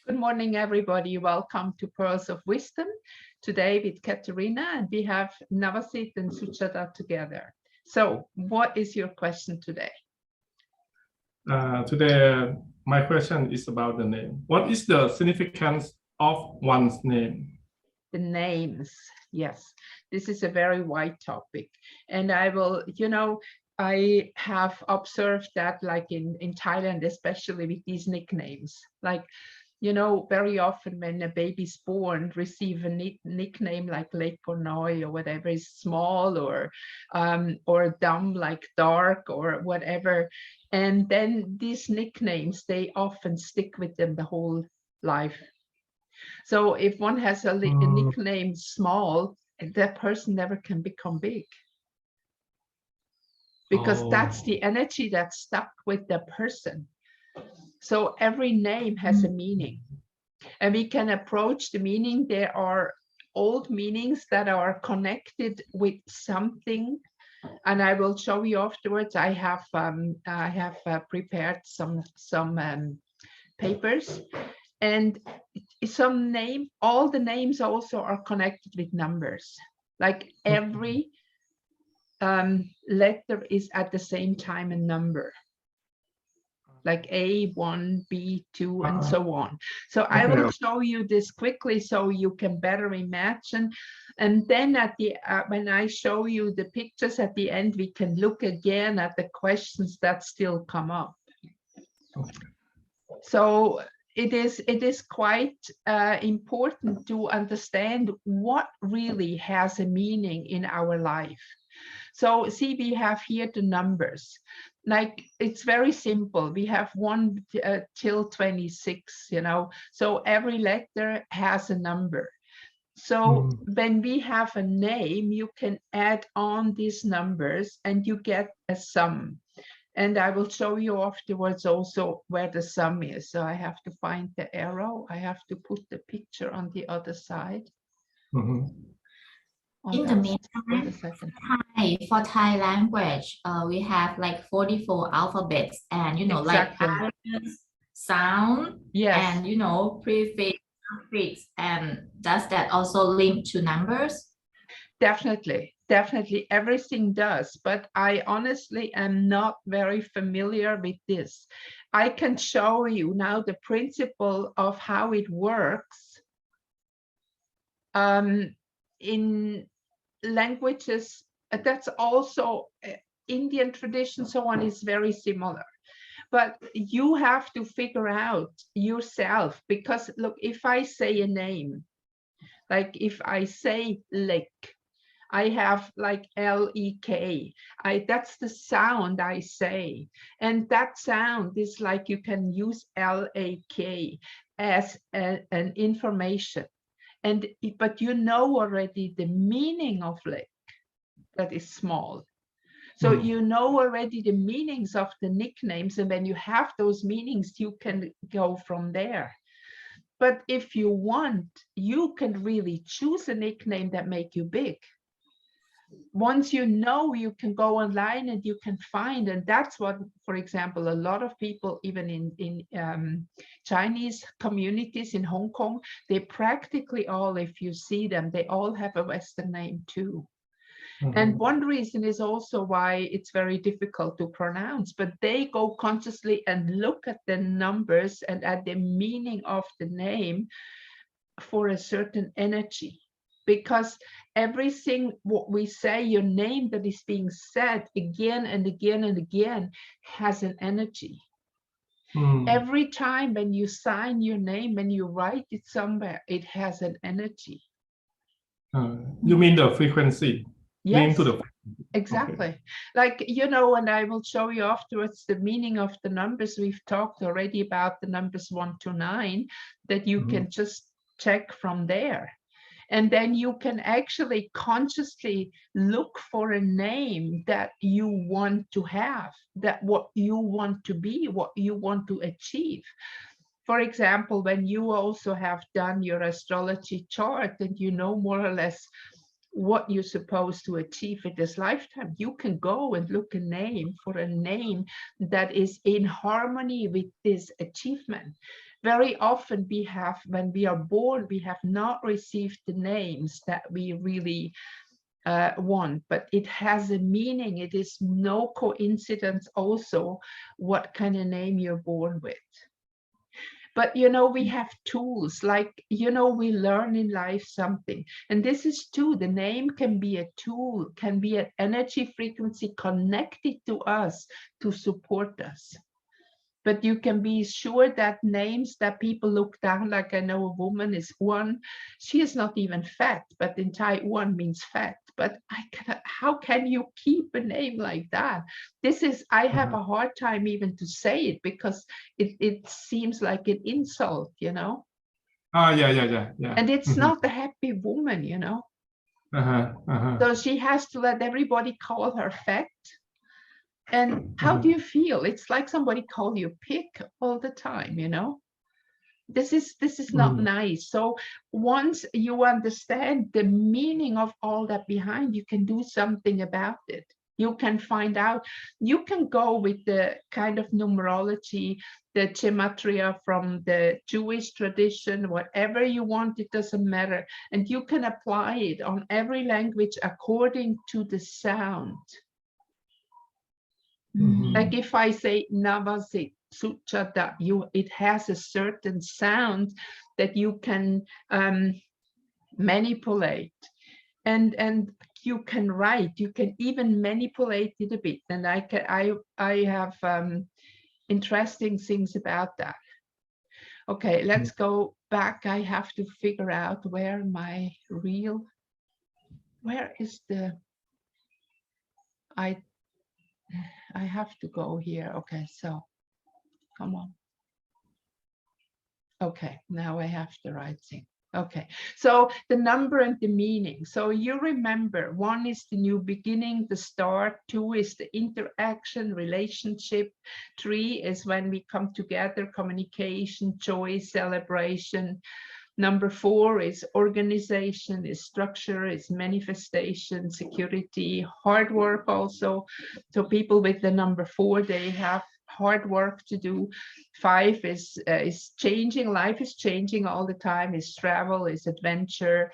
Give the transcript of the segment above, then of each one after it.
Good morning, everybody. Welcome to Pearls of Wisdom. Today with Katharina, and we have Navasit and Suchada together. So, what is your question today? Today, my question is about the name. What is the significance of one's name? The names. Yes, this is a very wide topic. And I will, I have observed that like in Thailand, especially with these nicknames, like very often when a baby's born, receive a nickname like Lek or Noi or whatever is small or dumb like dark or whatever. And then these nicknames, they often stick with them the whole life. So if one has a nickname small, that person never can become big. Because that's the energy that's stuck with the person. So every name has a meaning. And we can approach the meaning. There are old meanings that are connected with something. And I will show you afterwards. I have prepared some papers. And all the names also are connected with numbers. Like every letter is at the same time a number. Like A1, B2, and so on. So I will show you this quickly so you can better imagine. And then at the when I show you the pictures at the end, we can look again at the questions that still come up. So it is quite important to understand what really has a meaning in our life. So see, we have here the numbers. Like it's very simple. We have 1 till 26, so every letter has a number. So when we have a name, you can add on these numbers and you get a sum. And I will show you afterwards also where the sum is. So I have to find the arrow. I have to put the picture on the other side. In the meantime, for Thai language, we have like 44 alphabets and, exactly. like sound, yes. and, prefix, suffix, and does that also link to numbers? Definitely, everything does. But I honestly am not very familiar with this. I can show you now the principle of how it works in languages. That's also Indian tradition, so on, is very similar. But you have to figure out yourself, because look, if I say a name, like if I say Lek, I have like L-E-K. That's the sound I say. And that sound is like you can use L-A-K as an information. But you know already the meaning of Lek, that is small. So you know already the meanings of the nicknames. And when you have those meanings, you can go from there. But if you want, you can really choose a nickname that make you big. Once you can go online and you can find, and that's what, for example, a lot of people, even in Chinese communities in Hong Kong, they practically all, if you see them, they all have a Western name too. And one reason is also why it's very difficult to pronounce, but they go consciously and look at the numbers and at the meaning of the name for a certain energy. Because everything what we say, your name that is being said again and again and again, has an energy. Every time when you sign your name, when you write it somewhere, it has an energy. You mean the frequency? Yes, to the exactly. Okay. Like, and I will show you afterwards the meaning of the numbers. We've talked already about the numbers 1 to 9, that you can just check from there. And then you can actually consciously look for a name that you want to have, that what you want to be, what you want to achieve. For example, when you also have done your astrology chart and you know more or less what you're supposed to achieve in this lifetime. You can go and look a name for a name that is in harmony with this achievement. Very often we have, when we are born, we have not received the names that we really want, but it has a meaning. It is no coincidence also what kind of name you're born with. But, you know, we have tools like, you know, we learn in life something. And this is too, the name can be a tool, can be an energy frequency connected to us to support us. But you can be sure that names that people look down, like I know a woman is Uan. She is not even fat, but in Thai Uan means fat. But how can you keep a name like that? This is, I have a hard time even to say it because it seems like an insult, you know? Yeah. And it's not a happy woman, you know? So she has to let everybody call her fat. And how do you feel? It's like somebody call you pig all the time, you know? This is not nice. So once you understand the meaning of all that behind, you can do something about it. You can find out, you can go with the kind of numerology, the gematria from the Jewish tradition, whatever you want, it doesn't matter. And you can apply it on every language according to the sound. Like if I say Navasit, Suchada, it has a certain sound that you can manipulate, and you can write. You can even manipulate it a bit, and I have interesting things about that. Okay, let's go back. I have to figure out where is the I have to go here. Okay, so come on. Okay, now I have the right thing. Okay, so the number and the meaning. So you remember, 1 is the new beginning, the start. 2 is the interaction, relationship. 3 is when we come together, communication, joy, celebration. Number 4 is organization, is structure, is manifestation, security, hard work also. So people with the number 4, they have hard work to do. 5 is changing, life is changing all the time, is travel, is adventure.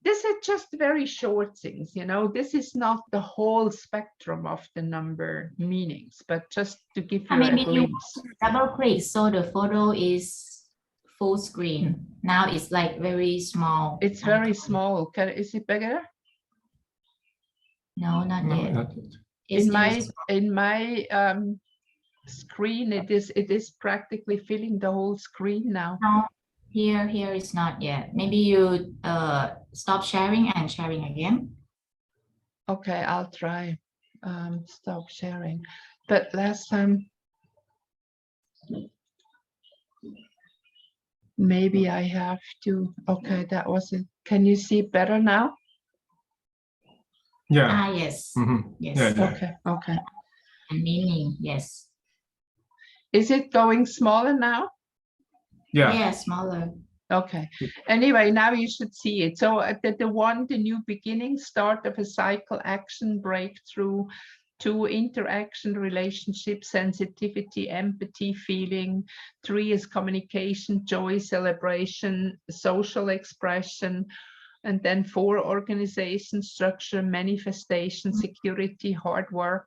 This is just very short things, you know. This is not the whole spectrum of the number meanings, but just to give you a glimpse. Double click, so the photo is full screen. Now it's like very small. It's very small. Is it bigger? No, not yet. In my screen, it is practically filling the whole screen now. No, here is not yet. Maybe you stop sharing and sharing again. Okay, I'll try stop sharing. But last time, maybe I have to. Okay, that was it. Can you see better now? Yeah. Yes. Yes. Yeah. Okay. And meaning, yes. Is it going smaller now? Yeah, smaller. Okay. Anyway, now you should see it. So the 1, the new beginning, start of a cycle, action, breakthrough. 2, interaction, relationship, sensitivity, empathy, feeling. 3 is communication, joy, celebration, social expression. And then 4, organization, structure, manifestation, security, hard work.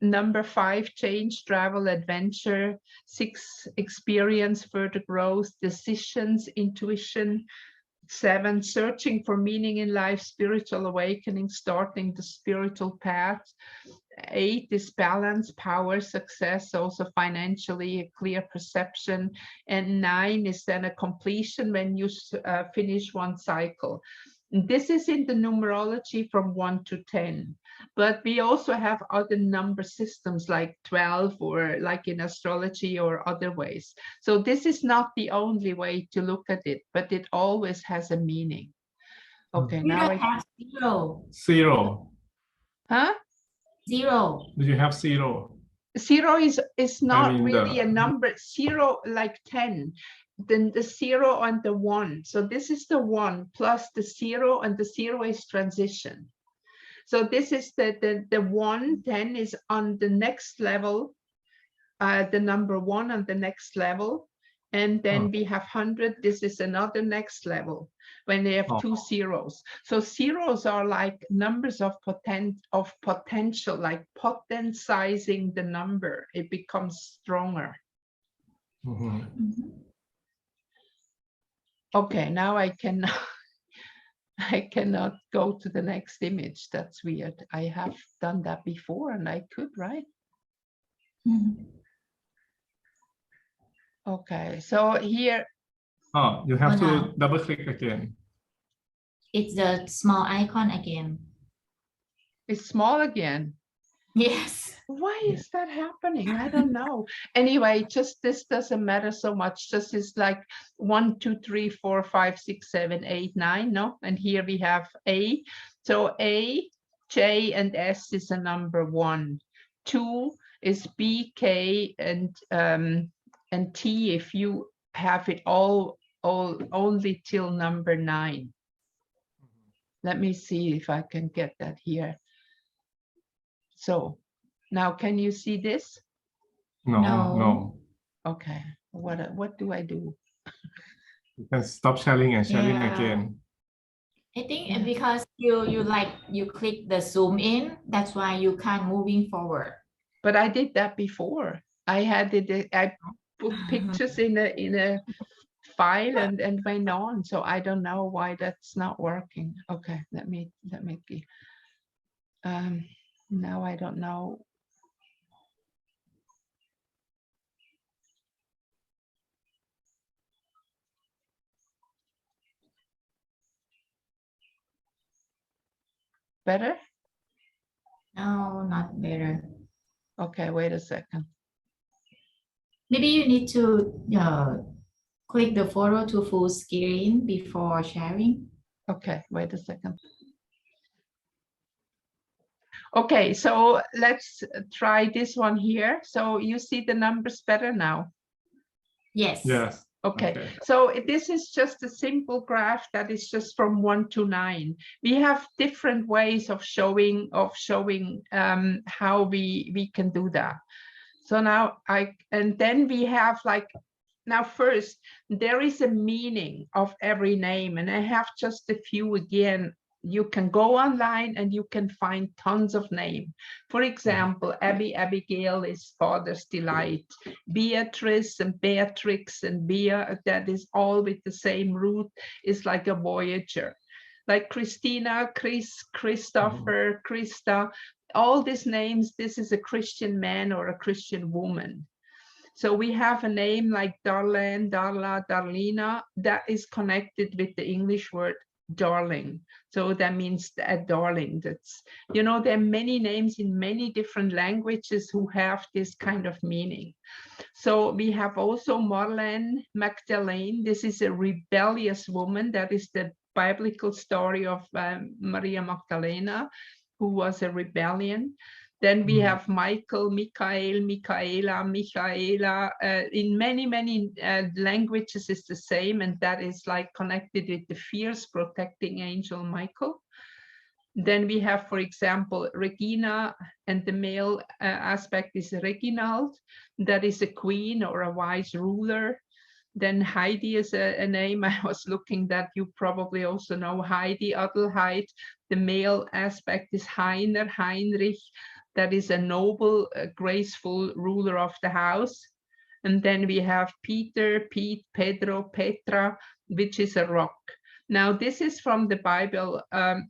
Number 5, change, travel, adventure. 6, experience, further growth, decisions, intuition. 7, searching for meaning in life, spiritual awakening, starting the spiritual path. 8 is balance, power, success, also financially, a clear perception. And 9 is then a completion when you finish one cycle. This is in the numerology from 1 to 10, but we also have other number systems like 12 or like in astrology or other ways. So this is not the only way to look at it, but it always has a meaning. Okay, You now don't have zero. Zero. Huh? Zero. Do you have zero? Zero is not really a number. 0 like 10. then the 0 and the 1. So this is the 1 plus the 0, and the 0 is transition. So this is the 1 then is on the next level, the number 1 on the next level. And then we have 100. This is another next level when they have 2 zeros. So zeros are like numbers of potential, like potentizing the number. It becomes stronger. Okay, now I cannot go to the next image. That's weird. I have done that before and I could, right? Okay, so here. Oh, you have to double click again. It's the small icon again. It's small again. Yes. Why is that happening? I don't know. Anyway, just this doesn't matter so much. Just is like 1, 2, 3, 4, 5, 6, 7, 8, 9. No, and here we have A. So A, J, and S is a number 1. 2 is B, K, and T if you have it all only till number 9. Let me see if I can get that here. So now can you see this? No. Okay, what do I do? You can stop sharing and sharing again. I think because you click the zoom in, that's why you can't moving forward. But I did that before. I had it. I put pictures in a file and went on. So I don't know why that's not working. Okay, let me be. Now I don't know. Better? No, not better. Okay, wait a second. Maybe you need to click the photo to full screen before sharing. Okay, wait a second. Okay, so let's try this one here. So you see the numbers better now? Yes. Yes. Okay, so this is just a simple graph that is just from 1 to 9. We have different ways of showing how we can do that. So now and then we have like, now first, there is a meaning of every name, and I have just a few again. You can go online and you can find tons of names. For example, Abigail is father's delight. Beatrice and Beatrix and Bea, that is all with the same root, is like a voyager. Like Christina, Chris, Christopher, Krista, all these names, this is a Christian man or a Christian woman. So we have a name like Darlene, Darla, Darlena, that is connected with the English word darling. So that means a darling. That's, you know, there are many names in many different languages who have this kind of meaning. So we have also Marlene, Magdalene. This is a rebellious woman. That is the biblical story of Maria Magdalena, who was a rebellion. Then we have Michael, Michael, Michaela, Michaela. In many languages is the same, and that is like connected with the fierce protecting angel Michael. Then we have, for example, Regina, and the male aspect is Reginald. That is a queen or a wise ruler. Then Heidi is a name I was looking that you probably also know. Heidi, Adelheid. The male aspect is Heiner, Heinrich. That is a noble, graceful ruler of the house. And then we have Peter, Pete, Pedro, Petra, which is a rock. Now, this is from the Bible.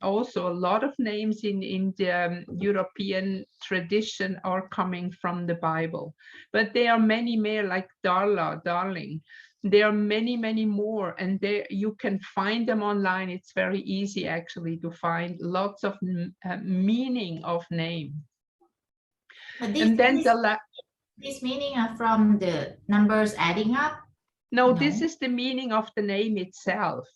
Also, a lot of names in the European tradition are coming from the Bible. But there are many more, like Darla, darling. There are many more, and there you can find them online. It's very easy, actually, to find lots of meaning of name. But And then this meaning are from the numbers adding up? No, this is the meaning of the name itself.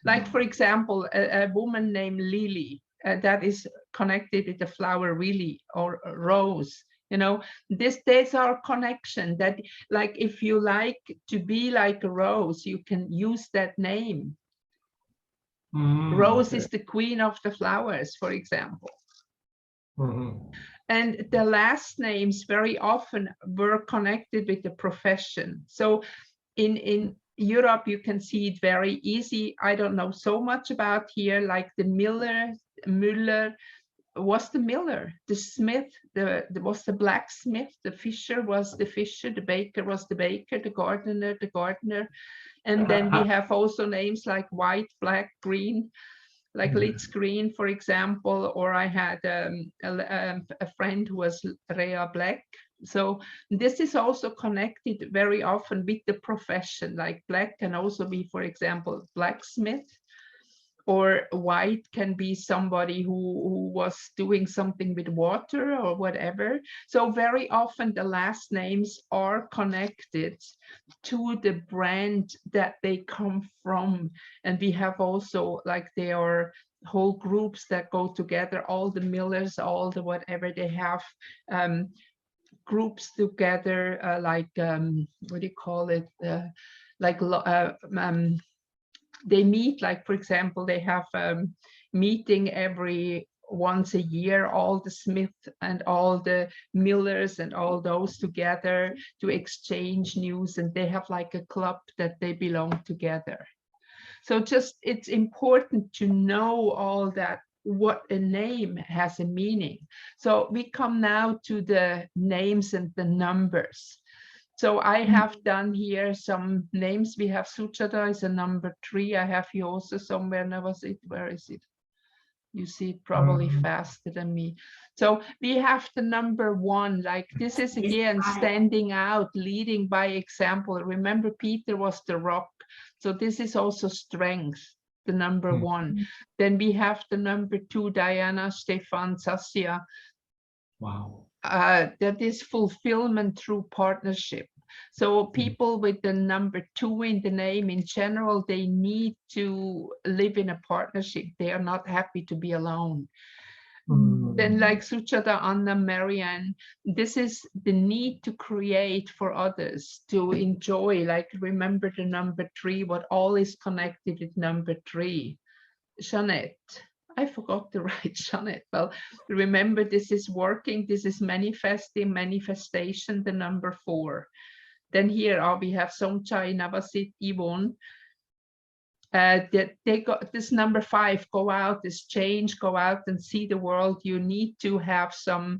Like, for example, a woman named Lily, that is connected with the flower lily or rose. You know, there's our connection that, like, if you like to be like a rose, you can use that name. Rose okay. is the queen of the flowers, for example. Mhm. And the last names very often were connected with the profession. So in Europe, you can see it very easy. I don't know so much about here, like the Müller was the miller, the smith, was the blacksmith, the fisher was the fisher, the baker was the baker, the gardener. And then we have also names like white, black, green, like Litz Green, for example, or I had a friend who was Rea Black. So this is also connected very often with the profession, like black can also be, for example, blacksmith, or white can be somebody who was doing something with water or whatever. So very often the last names are connected to the brand that they come from. And we have also, like, there are whole groups that go together, all the millers, all the whatever, they have groups together, like what do you call it, they meet, like, for example, they have meeting every once a year, all the smiths and all the millers and all those together to exchange news, and they have like a club that they belong together. So just, it's important to know all that, what a name has a meaning. So we come now to the names and the numbers. So I have done here some names. We have Suchada is a number 3. I have you also somewhere. Navasit, where is it? You see it probably faster than me. So we have the number 1, like this is again standing out, leading by example. Remember, Peter was the rock. So this is also strength, the number 1. Then we have the number 2, Diana, Stefan, Sassia. Wow. That is fulfillment through partnership. So people with the number 2 in the name in general, they need to live in a partnership. They are not happy to be alone. Then like Suchada, Anna, Marianne, this is the need to create for others, to enjoy, like remember the number 3, what all is connected with number 3. Jeanette. I forgot to write Jeanette. Well, remember, this is working, this is manifesting, manifestation, the number 4. Then here we have Somchai, Navasit, Yvonne. That they got this number 5, go out, this change, go out and see the world. You need to have some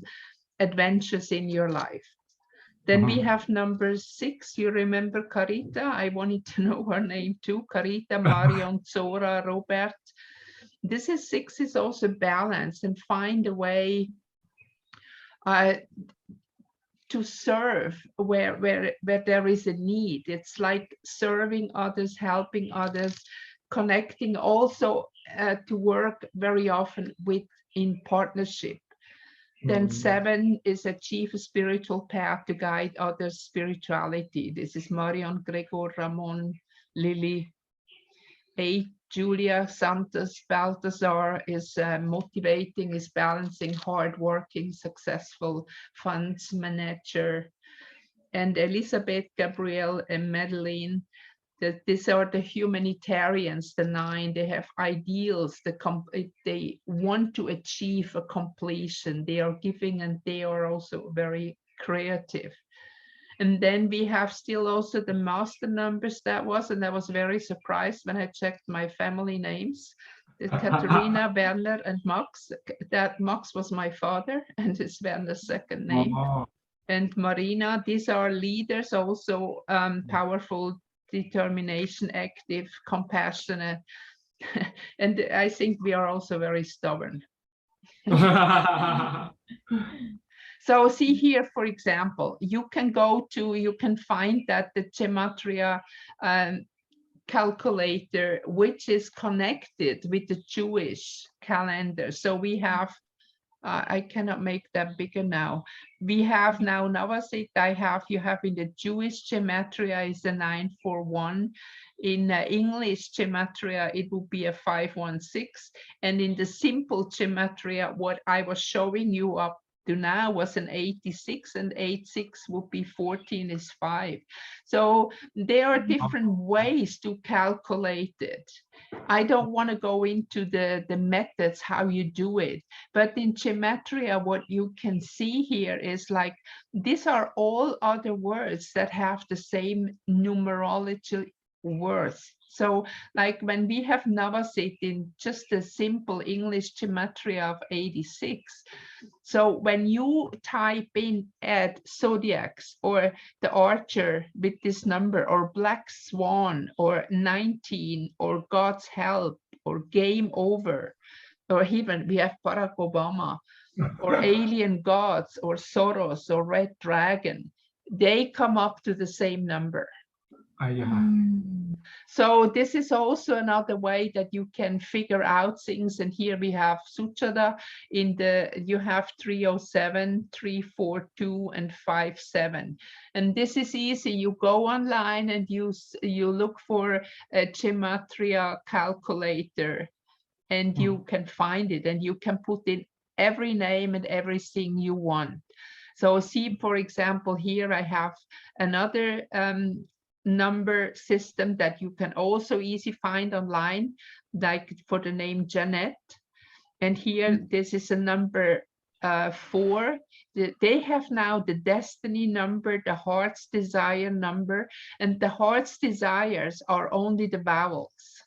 adventures in your life. Then we have number 6, you remember Carita? I wanted to know her name too. Carita, Marion, Zora, Robert. This is 6 is also balance and find a way to serve where there is a need. It's like serving others, helping others, connecting, also to work very often in partnership. Then 7 is achieve a spiritual path to guide others' spirituality. This is Marion, Gregor, Ramon, Lily. 8, Julia, Santos, Balthazar is motivating, is balancing, hardworking, successful, funds manager. And Elizabeth, Gabrielle, and Madeline, these are the humanitarians, the 9. They have ideals, they want to achieve a completion. They are giving and they are also very creative. And then we have still also the master numbers and I was very surprised when I checked my family names. Katharina, Werner, and Max. That Max was my father and it's Werner's second name. And Marina, these are leaders, also powerful, determination, active, compassionate. And I think we are also very stubborn. So see here, for example, you can find that the Gematria calculator, which is connected with the Jewish calendar. So we have, I cannot make that bigger now. We have now Navasit, you have in the Jewish Gematria is a 941. In English Gematria, it will be a 516. And in the simple Gematria, what I was showing you up to now was an 86, and 86 would be 14 is 5. So there are different ways to calculate it. I don't want to go into the methods, how you do it, but in gematria, what you can see here is like, these are all other words that have the same numerology worth. So like when we have Navasit in just a simple English gematria of 86, so when you type in add zodiacs or the archer with this number, or black swan, or 19, or God's help, or game over, or even we have Barack Obama, or alien gods, or Soros, or red dragon, they come up to the same number. So this is also another way that you can figure out things. And here we have Suchada in you have 307, 342, and 57. And this is easy. You go online and you look for a gematria calculator, and you can find it, and you can put in every name and everything you want. So see, for example, here I have another number system that you can also easily find online, like for the name Janet. And here, this is a number 4. They have now the destiny number, the heart's desire number, and the heart's desires are only the vowels.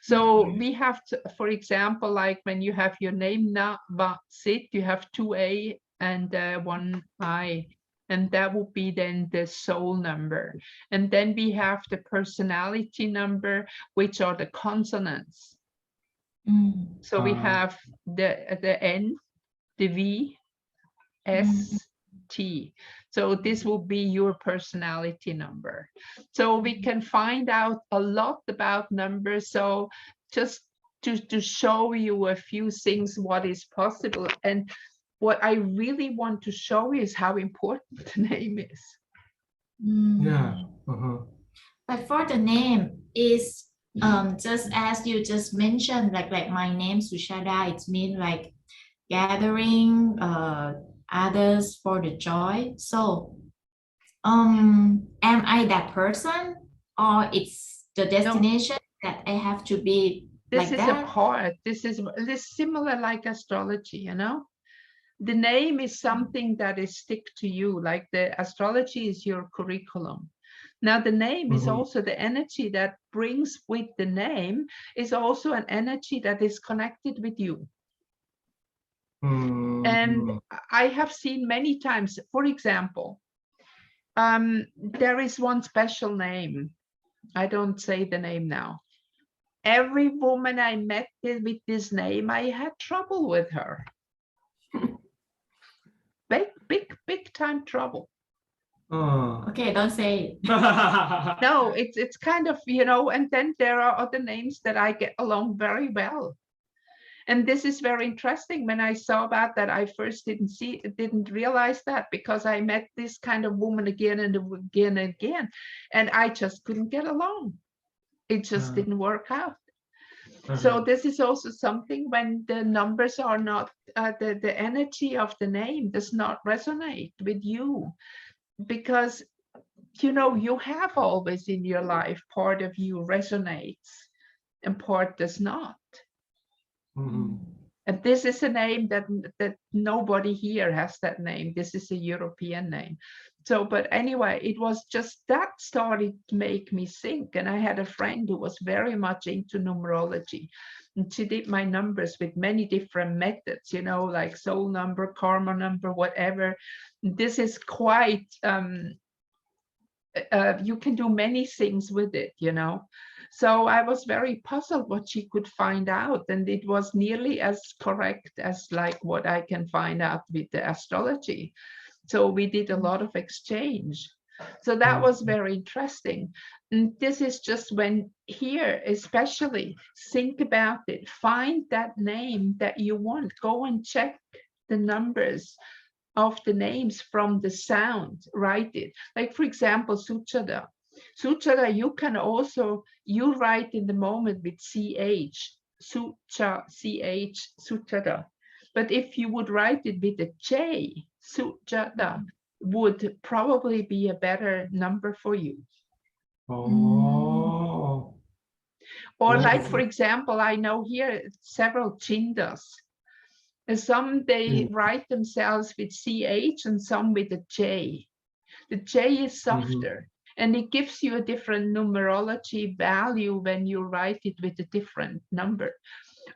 So we have to, for example, like when you have your name Navasit, you have 2 A and 1 I. And that would be then the soul number. And then we have the personality number, which are the consonants. So we have the N, the V, S, T. So this will be your personality number. So we can find out a lot about numbers. So just to show you a few things, what is possible. And what I really want to show is how important the name is. But for the name is just as you just mentioned, like my name Suchada, it means like gathering others for the joy. So am I that person, or it's the destination that I have to be this like is that? a part. This is similar like astrology, you know. The name is something that is stick to you, like the astrology is your curriculum. Now the name is also the energy that brings with the name, is also an energy that is connected with you. And I have seen many times, for example, there is one special name. I don't say the name now. Every woman I met with this name, I had trouble with her. Big time trouble. Okay, don't say. No, it's kind of, you know, and then there are other names that I get along very well. And this is very interesting. When I saw about that, I first didn't realize that, because I met this kind of woman again and again and again, and I just couldn't get along. It just didn't work out. So this is also something when the numbers are not, the energy of the name does not resonate with you, because, you know, you have always in your life, part of you resonates and part does not. And this is a name that nobody here has that name. This is a European name. So, but anyway, it was just that started to make me think. And I had a friend who was very much into numerology. And she did my numbers with many different methods, you know, like soul number, karma number, whatever. This is quite, you can do many things with it, you know. So I was very puzzled what she could find out, and it was nearly as correct as like what I can find out with the astrology. So we did a lot of exchange. So that was very interesting. And this is just when here, especially think about it, find that name that you want, go and check the numbers of the names from the sound, write it. Like for example, Suchada. Suchada, you can also, you write in the moment with CH, Sucha, CH, Suchada. But if you would write it with a J, Suchada would probably be a better number for you. Oh. Or Oh, like, for example, I know here several Chindas. Some they write themselves with CH and some with a J. The J is softer and it gives you a different numerology value when you write it with a different number.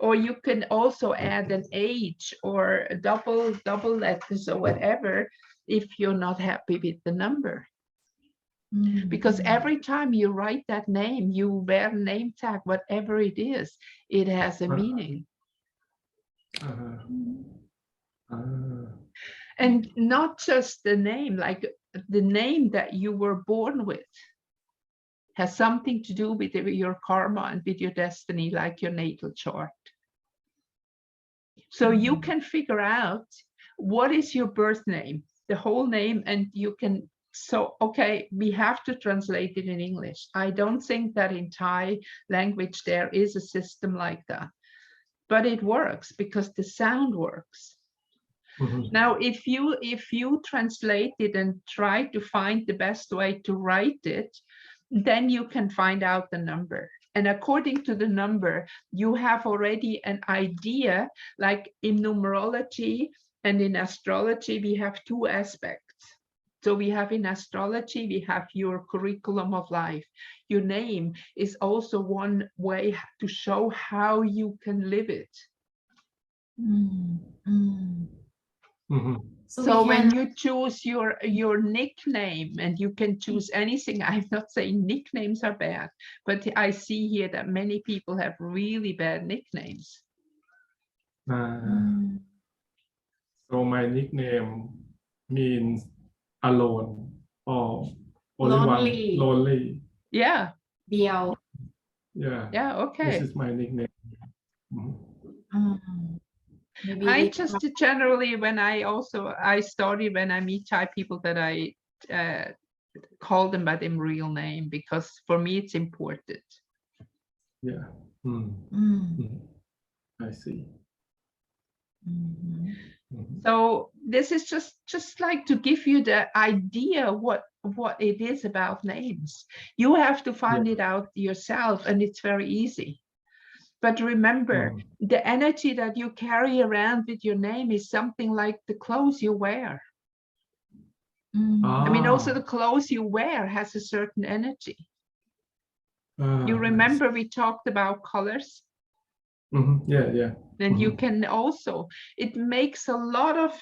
Or you can also add an H or a double letters or whatever if you're not happy with the number. Because every time you write that name, you wear a name tag, whatever it is, it has a meaning. And not just the name, like the name that you were born with has something to do with your karma and with your destiny, like your natal chart. So you can figure out what is your birth name, the whole name, and you can, so, okay, we have to translate it in English. I don't think that in Thai language there is a system like that, but it works because the sound works. Now, if you translate it and try to find the best way to write it, then you can find out the number. And according to the number, you have already an idea, like in numerology and in astrology, we have two aspects. So we have in astrology, we have your curriculum of life. Your name is also one way to show how you can live it. So when you choose your nickname, and you can choose anything, I'm not saying nicknames are bad, but I see here that many people have really bad nicknames. So my nickname means alone or only Lonely. one, lonely. Yeah. Dio. Yeah, okay. This is my nickname. I just generally, when I started when I meet Thai people, that I call them by their real name, because for me it's important. Yeah. I see. So this is just like to give you the idea what it is about names. You have to find it out yourself, and it's very easy. But remember, the energy that you carry around with your name is something like the clothes you wear. I mean, also the clothes you wear has a certain energy. You remember we talked about colors? Yeah. Then you can also, it makes a lot of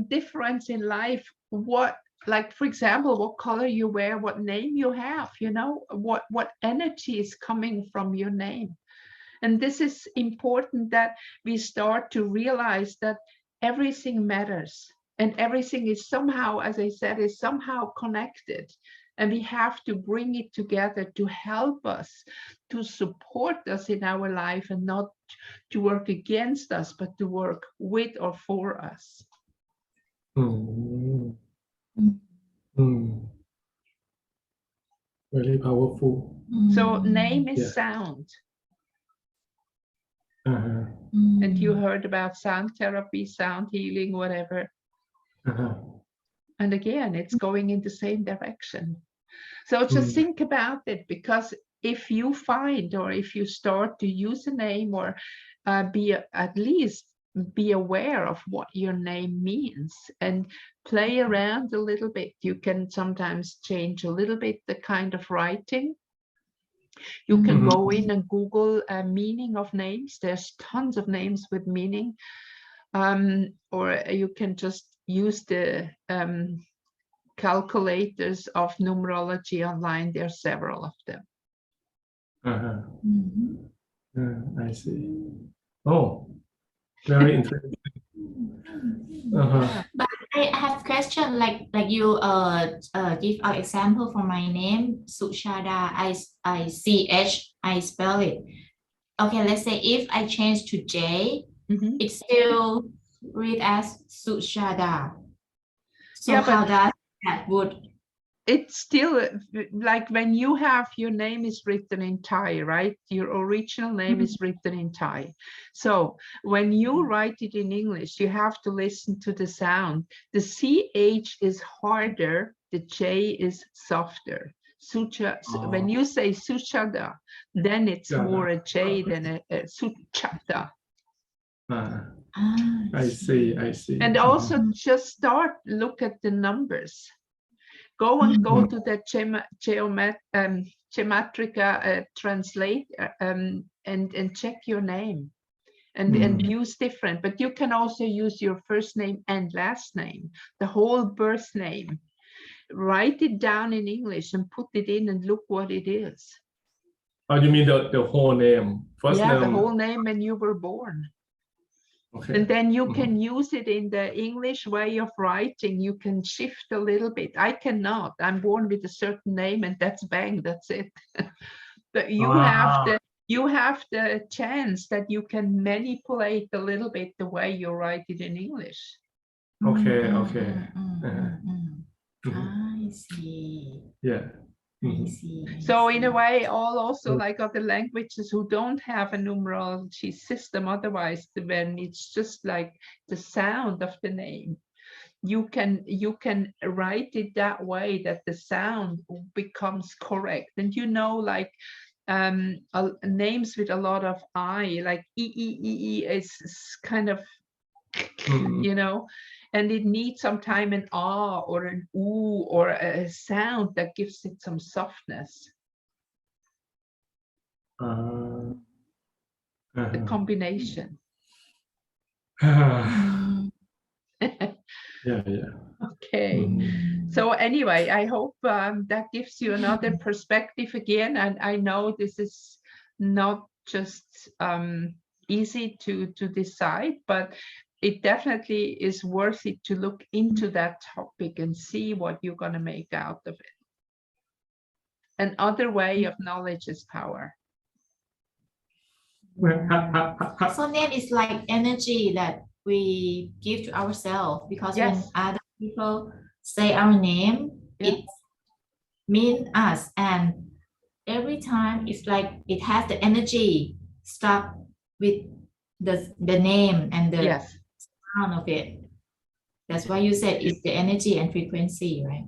difference in life. What, like, for example, what color you wear, what name you have, you know, what energy is coming from your name. And this is important, that we start to realize that everything matters and everything is somehow, as I said, is somehow connected. And we have to bring it together to help us, to support us in our life, and not to work against us, but to work with or for us. Very powerful. So name is sound. And you heard about sound therapy, sound healing, whatever. And again, it's going in the same direction. So just think about it, because if you find, or if you start to use a name, or at least be aware of what your name means and play around a little bit. You can sometimes change a little bit the kind of writing. You can go in and Google a meaning of names. There's tons of names with meaning. Or you can just use the calculators of numerology online. There are several of them. I see. Oh, very interesting. But I have question, like you give an example for my name, Suchada. I CH, I spell it. Okay, let's say if I change to J, it still read as Suchada. So Yeah, how does that would? it's still like when you have your name is written in Thai, right? Your original name is written in Thai. So when you write it in English, you have to listen to the sound. The CH is harder, the J is softer. When you say Suchada, then it's more a J than a Suchada. I see. And also just start, look at the numbers. Go to the Gematrika translate and check your name and use different. But you can also use your first name and last name, the whole birth name. Write it down in English and put it in and look what it is. Oh, you mean the whole name? First Yeah, name. the whole name when you were born. Okay. And then you can use it in the English way of writing. You can shift a little bit. I cannot. I'm born with a certain name, and that's bang. That's it. But you have the chance that you can manipulate a little bit the way you write it in English. Okay. I see. Yeah. I see. So in a way, also like other languages who don't have a numerology system, otherwise when it's just like the sound of the name, you can write it that way that the sound becomes correct. And like names with a lot of I, like E is kind of, and it needs sometimes an ah or an oo or a sound that gives it some softness. The combination. Yeah. Okay. So anyway, I hope that gives you another perspective again. And I know this is not just easy to decide, but it definitely is worth it to look into that topic and see what you're going to make out of it. Another way of knowledge is power. So name is like energy that we give to ourselves, because when other people say our name, it means us, and every time it's like it has the energy stuck with the name and the sound of it. That's why you said it's the energy and frequency, right?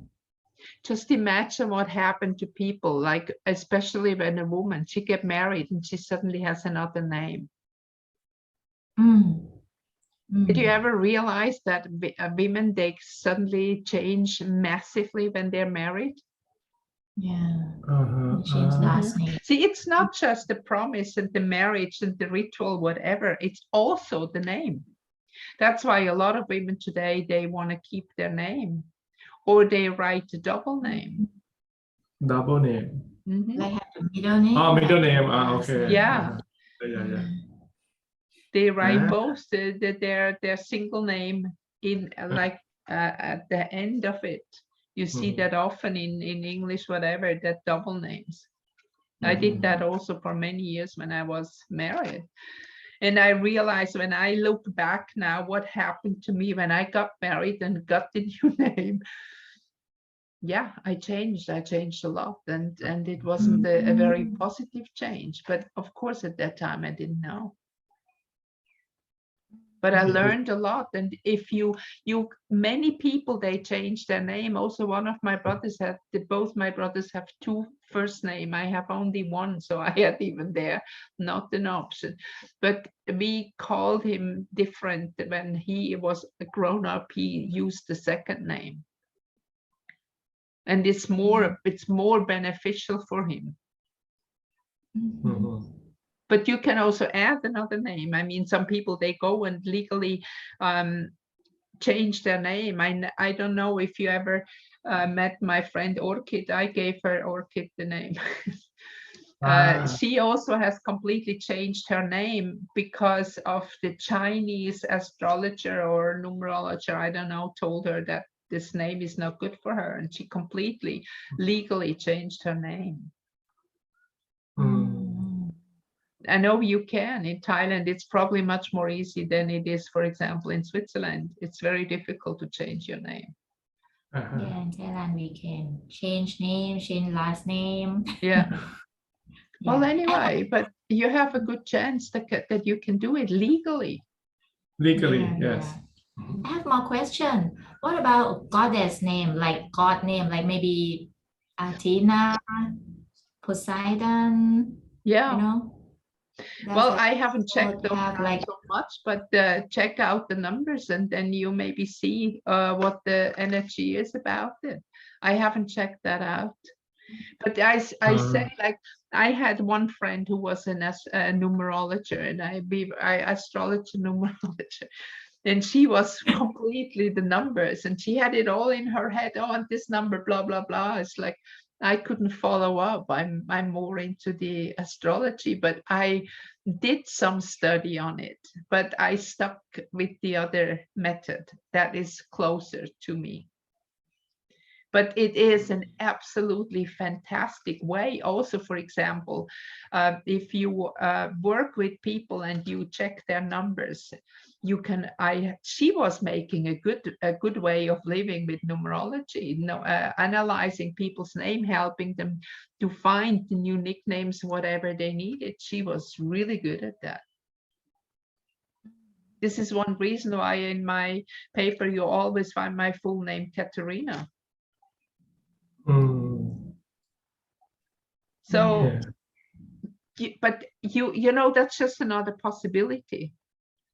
Just imagine what happened to people, like especially when a woman, she get married and she suddenly has another name. Did you ever realize that women, they suddenly change massively when they're married? Yeah. Change last name. See, it's not just the promise and the marriage and the ritual, whatever, it's also the name. That's why a lot of women today, they want to keep their name, or they write a double name. Double name. Like have a middle name. Oh, middle name. Okay. Yeah. Yeah. They write both their single name in like at the end of it. You see that often in English, whatever, that double names. I did that also for many years when I was married. And I realized when I look back now, what happened to me when I got married and got the new name. Yeah, I changed a lot, and it wasn't a very positive change. But of course, at that time, I didn't know. But I learned a lot. And if many people, they change their name. Also, one of my brothers both my brothers have two first name. I have only one, so I had even there not an option. But we called him different when he was a grown up. He used the second name, and it's more beneficial for him. But you can also add another name. I mean, some people, they go and legally change their name. I don't know if you ever met my friend Orchid. I gave her Orchid the name. She also has completely changed her name because of the Chinese astrologer or numerologer, I don't know, told her that this name is not good for her. And she completely legally changed her name. I know you can. In Thailand, it's probably much more easy than it is, for example, in Switzerland. It's very difficult to change your name. Yeah, in Thailand we can change name, change last name. Yeah. Well, Yeah. anyway, but you have a good chance that you can do it legally. Legally, Yeah, yes. I have more question. What about goddess name, like god name, like maybe Athena, Poseidon, Yeah. you know? Well, Does I haven't checked it those have out like so much, but check out the numbers and then you maybe see what the energy is about it. I haven't checked that out. But I say, like, I had one friend who was a numerologer, and I astrologer numerologer, and she was completely the numbers, and she had it all in her head. Oh, and this number, blah blah blah. It's like I couldn't follow up. I'm more into the astrology, but I did some study on it. But I stuck with the other method that is closer to me. But it is an absolutely fantastic way. Also, for example, if you work with people and you check their numbers, you can. She was making a good way of living with numerology. Analyzing people's name, helping them to find the new nicknames, whatever they needed. She was really good at that. This is one reason why in my paper you always find my full name, Katharina. So, but you know, that's just another possibility.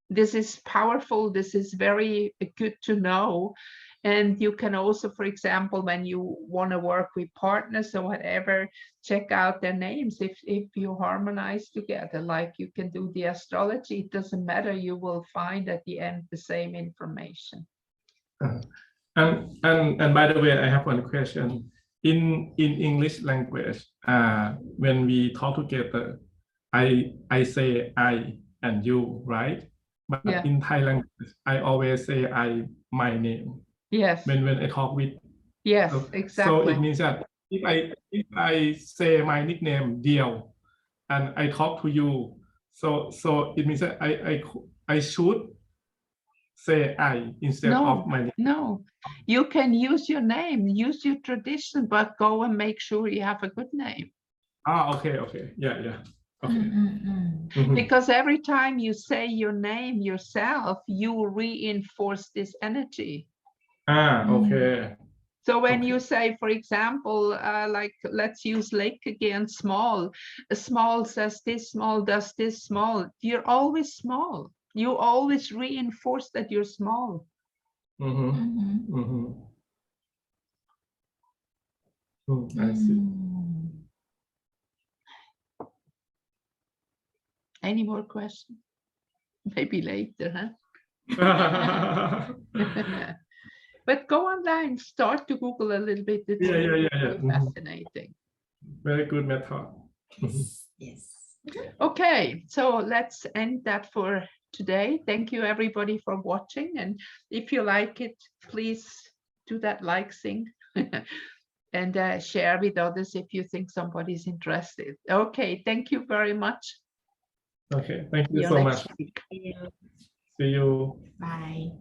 This is powerful. This is very good to know. And you can also, for example, when you want to work with partners or whatever, check out their names. If you harmonize together, like you can do the astrology, it doesn't matter. You will find at the end the same information. And by the way, I have one question. In English language, when we talk together, I say I and you, right? But Yeah. in Thai language, I always say my name. Yes. When I talk with. Yes, So exactly. it means that if I say my nickname Dio, and I talk to you, so it means that I should say I instead of my name. No, you can use your name, use your tradition, but go and make sure you have a good name. Okay. Yeah. Okay. Because every time you say your name yourself, you reinforce this energy. Okay. So when you say, for example, like, let's use Lake again, small. Small says this, small does this, small. You're always small. You always reinforce that you're small. I see. Any more questions? Maybe later, huh? But go online, start to Google a little bit. It's really fascinating. Very good method. Yes. Okay, so let's end that for today. Thank you everybody for watching, and if you like it, please do that like thing and share with others if you think somebody's interested. Okay, thank you very much. Okay, thank you See you so next much. week. See you. Bye.